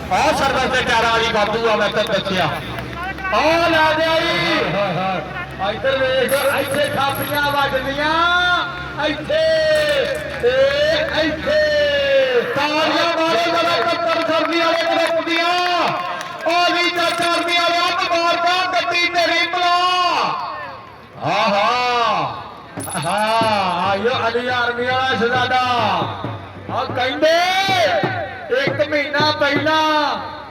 आ service से टायरा वाली वाधू आ मैं तेन दसिया आ ला दिया इधर वेख इत्थे थापियां वजदियां इत्थे इत्थे तालियां मारो जरा कत्तर करनी वाले ग्रुप दियां ओ लीडर करनी वाले मुबारकां गड्डी तेरी भला आहा आयो अली आर्मी वाला शहजादा आ कहंदे एक महीना पहला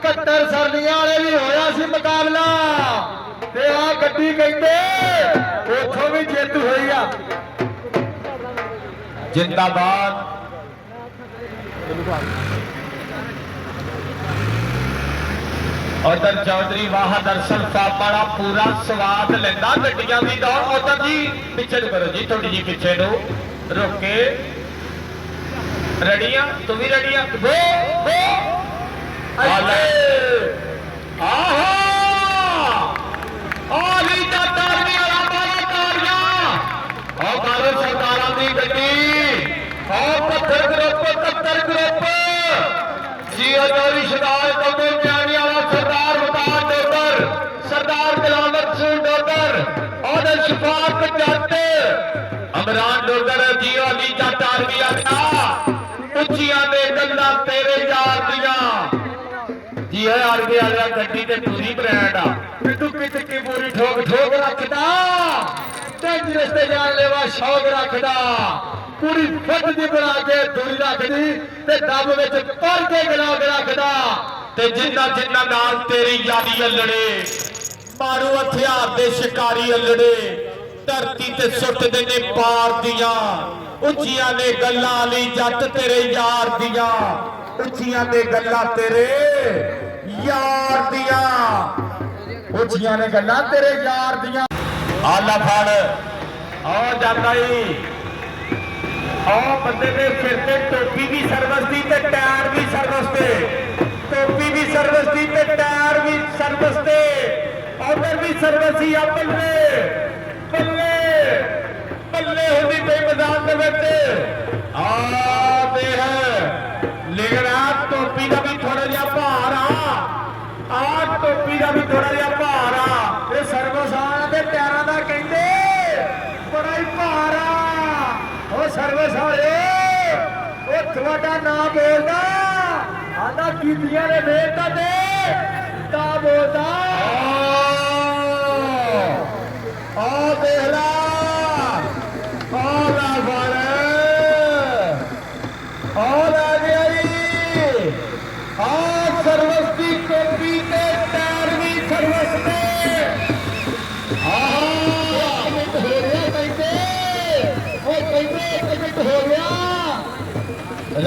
कत्तर सरनिया वाले भी होया सी मुकाबला ते आ गड्डी कहंदे उथों भी जित होई आ जिंदाबाद उधर चौधरी बहादुर साहब बड़ा पूरा स्वाद लेंदा गड्डियां दी दौड़ उधर जी पीछे करो जी थोड़ी जी पीछे नो रुक के रेडिया तू भी रेडिया गो गो आहा आ लीडा तारनी वाला बाला तारियां आ बालो सरकारां दी गड्डी आ पत्थर ग्रुप कत्तर ग्रुप जी अजोरी शदाय कमल जानी वाला सरदार मुताज डोगर सरदार गुलामत सिंह डोगर और शफाक जट अमरान डोगर जी अली जट आर्मी आया उच्चियां दे गल्लां तेरे यार दियां जी है आर्मी वाला गड्डी ते पूरी ब्रांड आ टुक्की टुक्की पूरी ठोक ठोक रखदा डेंजरस ते जानलेवा शौक रखदा पूरी फट दी बना के दूरी रखदी ते दब विच भर के गलाग रखदा ते जिन्ना जिन्ना नाल तेरी यारी अल्लड़े मारू हथियार दे शिकारी अल्लड़े धरती ते सुट दे ने पार दियां उच्चियां ने गल्लां अली जट तेरे यार दियां उच्चियां ने गल्लां तेरे यार दियां उच्चियां ने गल्लां तेरे यार दियां आला फड़ और जाता ही और बंदे ने सिर ते टोपी भी सर्विस दी ते टायर भी सर्विस ते टोपी भी सर्विस दी ते टायर भी सर्विस ते उधर भी सर्विस ही बल्ले बल्ले बल्ले होनी पे मैदान दे विच आ दे लेकिन आ टोपी का भी थोड़ा जिहा भार आ टोपी का भी थोड़ा जिहा भार आ ये सर्विस आने दे टायरां दा कहंदे बड़ा ही भार आ ओ सर्विस वाले ओ तुहाडा नाम बोलदा आंदा कीतियां ने मेहनत दे ता बोलदा आ देख ला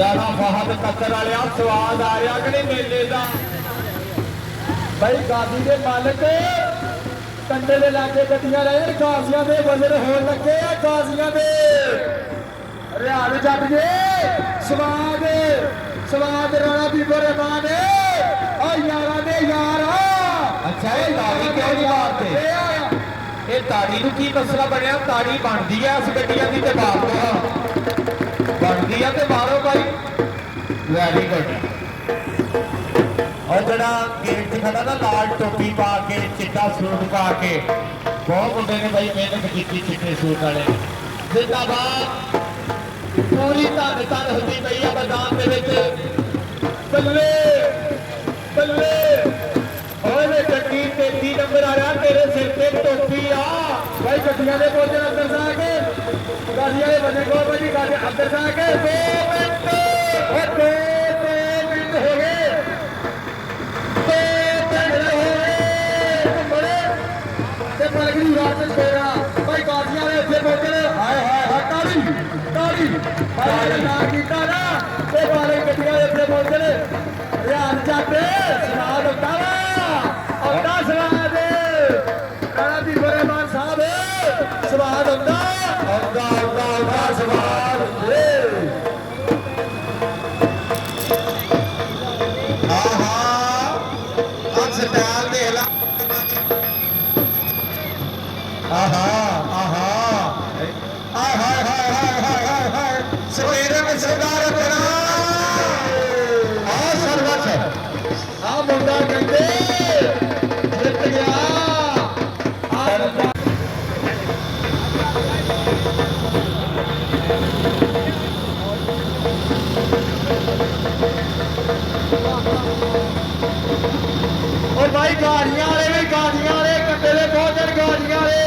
राणा फहद कत्तर वाले स्वाद आ रहा कि नहीं मेले का भाई गादी के मालिक कंडे के लागे गड्डियां रहे गाजियां के वजन होने लगे गाजियां के रिहाड़ जट गए स्वाद स्वाद राणा बीबो रहमान और यारा ने यार अच्छा ये ताड़ी क्यों नहीं मारते ये ताड़ी नूं की मसला बनया ताड़ी बनती है इस गड्डियां की ते मारो बनती है तो मारो भाई वेरी गुड और जरा गेट खड़ा ना लाल टोपी पा के चिट्टा सूट पा के बहुत मुंडे ने भाई मेहनत की चिट्टे सूट वाले जिंदाबाद पूरी धन धन होती पई है मैदान के बल्ले बल्ले और गड्डी 33 नंबर आ रहा तेरे सिर पे टोपी आ भाई गड्डियां दे पहुंचे अंदर जाके गाड़ियां दे बने को भाई गाड़ी अंदर जाके 2 मिनट हो गए 2 मिनट हो गए बड़े ते पलगड़ी रात तेरा भाई गाड़ियां दे ਇੱਥੇ पहुंचे हाय हाय ताड़ी ताड़ी भाई ना कीता ना ते वाले गड्डियां दे ਇੱਥੇ पहुंचे रियान जाते सवाल होता और 10 रात राणा बीबो रहमान साहब सवाल होता सवाल स्टाइल देख ला सवेरे में सरदार तेरा सर्वस और भाई गाड़ियां वाले भी गाड़ियां वाले कट्टे दे पहुंचन गाड़ियां वाले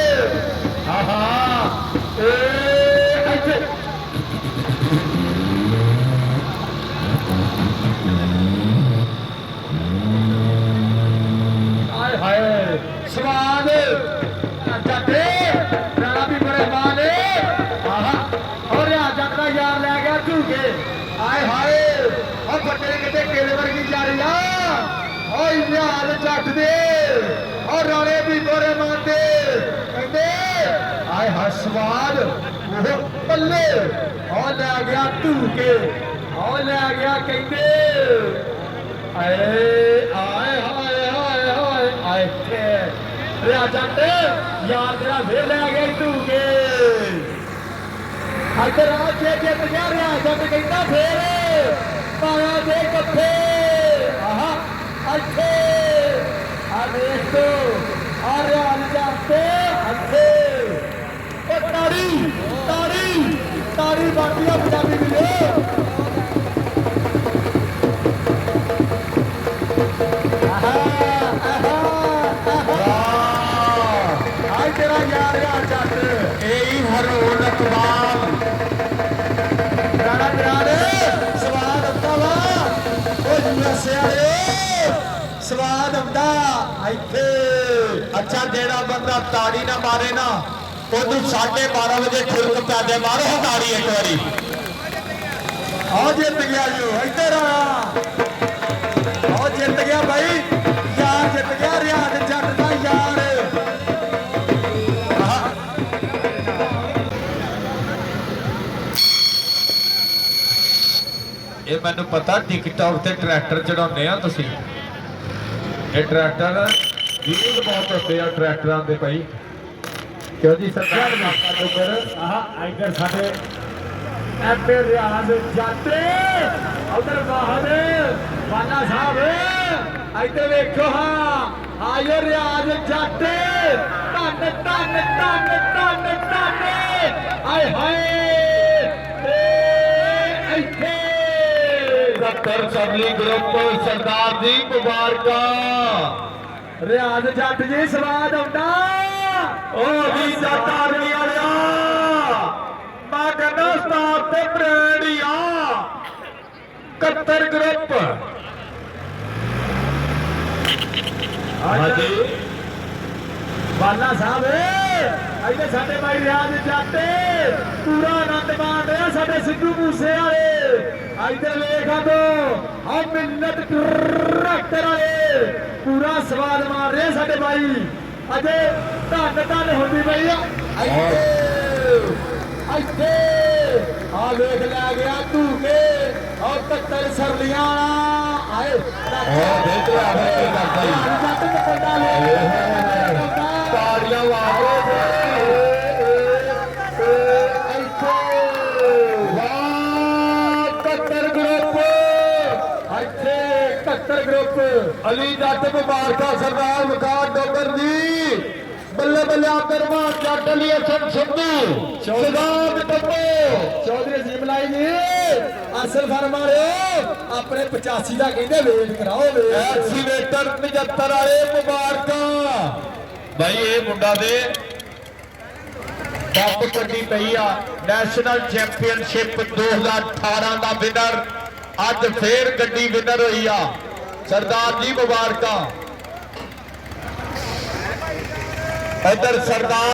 हाय हाय स्वाद जटे राणा भी बड़े माने और जट का यार लै गया झूके हाय हाय और बच्चे कितने केले वर्गी जा रही और यार जट दे और राणे भी बड़े मानते कहते हाय हाय स्वाद वो बल्ले और लै गया झूके और लै गया कहते आए आए हाय हाय हाय आए जट यार तेरा फिर लै गया झूके इधर जे जित गया रियासत कहता फिर पाया दे कट्ठे अच्छे देख तो और जाते अच्छे ताड़ी ताड़ी ताड़ी बाकी पंजाबी मिले तेरा यार जट यही हरोल इकबाल राणा दरारे स्वाद आंदा वा स्वाद आंदा इत्थे अच्छा जेड़ा बंदा ताड़ी ना मारे ना ओनू 12:30 बजे खुरक पैदे मारो ताड़ी एक बारी आ जित गया जो इधर आया आ जित गया भाई यार जित गया रियाज जट का यार ਇਹ ਮੈਨੂੰ ਪਤਾ ਟਿਕਟੌਕ ਤੇ ਟਰੈਕਟਰ ਚੜਾਉਂਦੇ ਆ ਤੁਸੀਂ ਇਹ ਟਰੈਕਟਰ ਵੀਡੀਓ ਬਹੁਤ ਹੁੰਦੇ ਆ ਟਰੈਕਟਰਾਂ ਦੇ ਭਾਈ ਕਿਉਂ ਜੀ ਸਰਕਾਰ ਮਾਤਾ ਦੇ ਉੱਪਰ इधर साडे एपे रियाज जाते उधर बाहर बाला साहब इधर देखो आयो रियाज जाते धन धन धन धन धन आए हाय इत्थे सरली ग्रुप सरदार जी मुबारक रियाज जट जी स्वाद आउंदा ओ भी जट आर्मी वालिया मैं कहना उस्ताद ते ब्रांड ही आ 71 ग्रुप ਹਾਂਜੀ बाला साहब इधर साडे भाई रियाज जट पूरा आनंद मान रहा साडे सिद्धू मूसे वाले इधर देखा तो हम मिन्नत ट्रैक्टर वाले पूरा स्वाद मार रहे साडे भाई अजे धन धन होती पई इत्थे आ वेख लै गया धूके और 71 सरलियां आए ਤਾੜੀਆਂ ਵਾਹ ग्रुप अली जट मुबारका सरदार वकार डोगर जी बल्ले बल्ले अब्दुरमान जट अली हसन सिद्धू सिद्धार्थ टप्पो चौधरी जीमलाई जी असल फरमारे अपने 85 का कहते वेट कराओ एक्सीवेटर 75 वाले मुबारका भाई ये मुंडा दे टॉप कड्डी पई आ नेशनल चैंपियनशिप 2018 का विनर अज फिर गड्डी विनर हुई आ सरदार जी मुबारक इधर सरदार